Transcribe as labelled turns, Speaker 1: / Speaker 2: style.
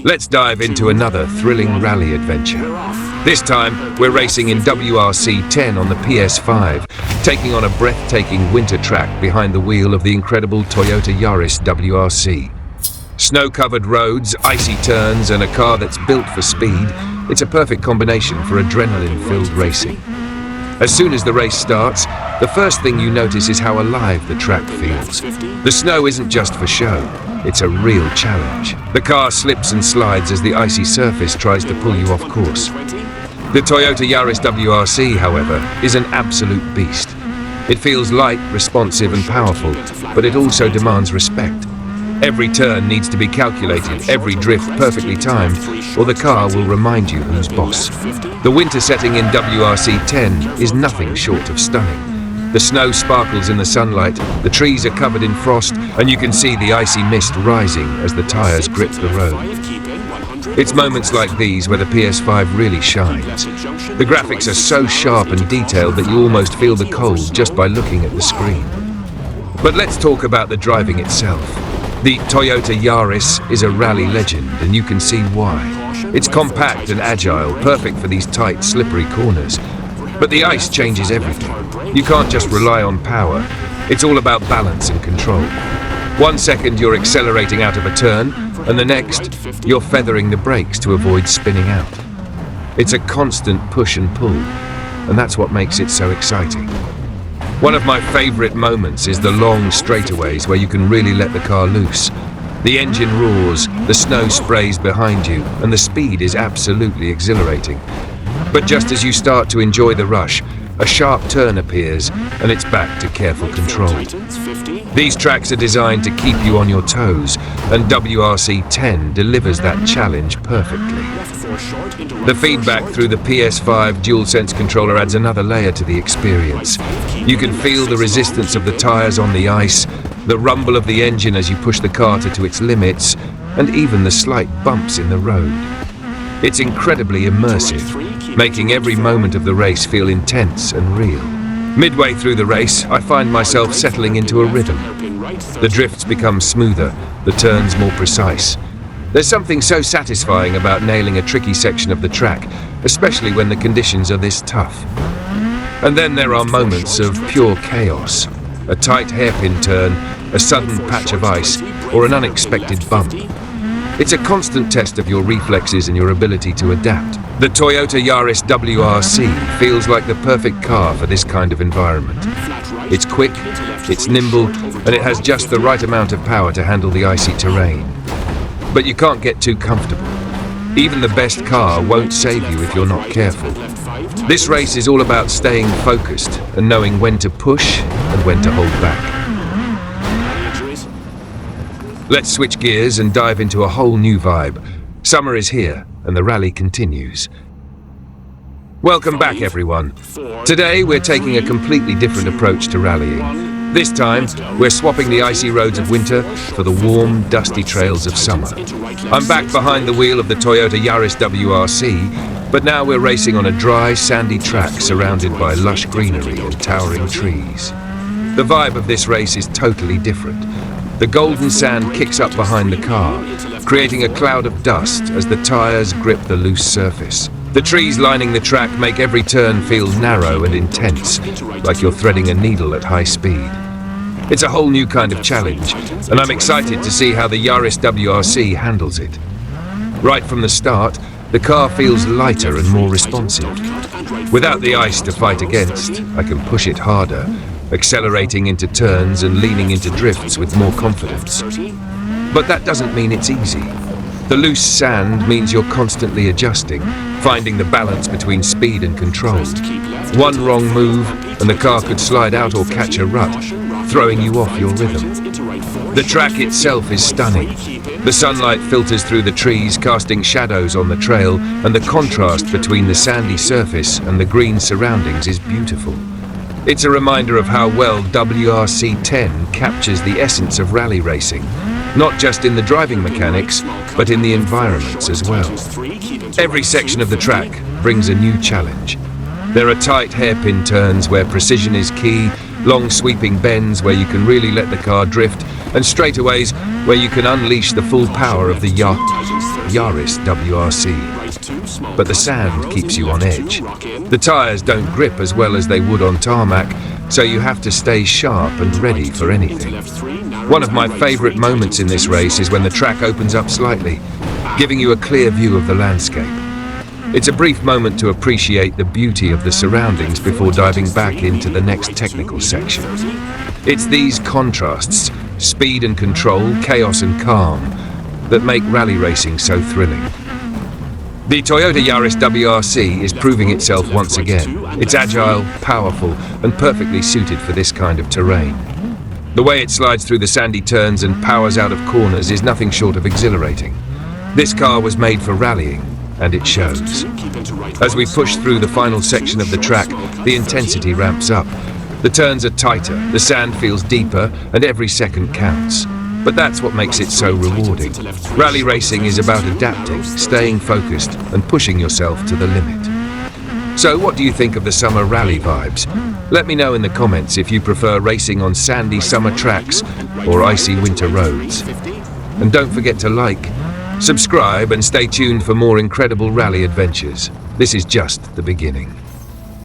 Speaker 1: Let's dive into another thrilling rally adventure. This time, we're racing in WRC 10 on the PS5, taking on a breathtaking winter track behind the wheel of the incredible Toyota Yaris WRC. Snow-covered roads, icy turns, and a car that's built for speed, it's a perfect combination for adrenaline-filled racing. As soon as the race starts, the first thing you notice is how alive the track feels. The snow isn't just for show, it's a real challenge. The car slips and slides as the icy surface tries to pull you off course. The Toyota Yaris WRC, however, is an absolute beast. It feels light, responsive and powerful, but it also demands respect. Every turn needs to be calculated, every drift perfectly timed, or the car will remind you who's boss. The winter setting in WRC 10 is nothing short of stunning. The snow sparkles in the sunlight, the trees are covered in frost, and you can see the icy mist rising as the tires grip the road. It's moments like these where the PS5 really shines. The graphics are so sharp and detailed that you almost feel the cold just by looking at the screen. But let's talk about the driving itself. The Toyota Yaris is a rally legend, and you can see why. It's compact and agile, perfect for these tight, slippery corners. But the ice changes everything. You can't just rely on power. It's all about balance and control. 1 second you're accelerating out of a turn, and the next, you're feathering the brakes to avoid spinning out. It's a constant push and pull, and that's what makes it so exciting. One of my favorite moments is the long straightaways where you can really let the car loose. The engine roars, the snow sprays behind you, and the speed is absolutely exhilarating. But just as you start to enjoy the rush, a sharp turn appears, and it's back to careful control. These tracks are designed to keep you on your toes, and WRC 10 delivers that challenge perfectly. The feedback through the PS5 DualSense controller adds another layer to the experience. You can feel the resistance of the tires on the ice, the rumble of the engine as you push the car to its limits, and even the slight bumps in the road. It's incredibly immersive, making every moment of the race feel intense and real. Midway through the race, I find myself settling into a rhythm. The drifts become smoother, the turns more precise. There's something so satisfying about nailing a tricky section of the track, especially when the conditions are this tough. And then there are moments of pure chaos. A tight hairpin turn, a sudden patch of ice, or an unexpected bump. It's a constant test of your reflexes and your ability to adapt. The Toyota Yaris WRC feels like the perfect car for this kind of environment. It's quick, it's nimble, and it has just the right amount of power to handle the icy terrain. But you can't get too comfortable. Even the best car won't save you if you're not careful. This race is all about staying focused and knowing when to push and when to hold back. Let's switch gears and dive into a whole new vibe. Summer is here, and the rally continues. Welcome back, everyone. Today, we're taking a completely different approach to rallying. This time, we're swapping the icy roads of winter for the warm, dusty trails of summer. I'm back behind the wheel of the Toyota Yaris WRC, but now we're racing on a dry, sandy track surrounded by lush greenery and towering trees. The vibe of this race is totally different. The golden sand kicks up behind the car, creating a cloud of dust as the tires grip the loose surface. The trees lining the track make every turn feel narrow and intense, like you're threading a needle at high speed. It's a whole new kind of challenge, and I'm excited to see how the Yaris WRC handles it. Right from the start, the car feels lighter and more responsive. Without the ice to fight against, I can push it harder, accelerating into turns and leaning into drifts with more confidence. But that doesn't mean it's easy. The loose sand means you're constantly adjusting, finding the balance between speed and control. One wrong move, and the car could slide out or catch a rut, throwing you off your rhythm. The track itself is stunning. The sunlight filters through the trees, casting shadows on the trail, and the contrast between the sandy surface and the green surroundings is beautiful. It's a reminder of how well WRC 10 captures the essence of rally racing, not just in the driving mechanics, but in the environments as well. Every section of the track brings a new challenge. There are tight hairpin turns where precision is key, long sweeping bends where you can really let the car drift, and straightaways where you can unleash the full power of the yacht. Yaris WRC. But the sand keeps you on edge. The tyres don't grip as well as they would on tarmac, so you have to stay sharp and ready for anything. One of my favourite moments in this race is when the track opens up slightly, giving you a clear view of the landscape. It's a brief moment to appreciate the beauty of the surroundings before diving back into the next technical section. It's these contrasts, speed and control, chaos and calm, that make rally racing so thrilling. The Toyota Yaris WRC is proving itself once again. It's agile, powerful, and perfectly suited for this kind of terrain. The way it slides through the sandy turns and powers out of corners is nothing short of exhilarating. This car was made for rallying, and it shows. As we push through the final section of the track, the intensity ramps up. The turns are tighter, the sand feels deeper, and every second counts. But that's what makes it so rewarding. Rally racing is about adapting, staying focused, and pushing yourself to the limit. So what do you think of the summer rally vibes? Let me know in the comments if you prefer racing on sandy summer tracks or icy winter roads. And don't forget to like, subscribe, and stay tuned for more incredible rally adventures. This is just the beginning.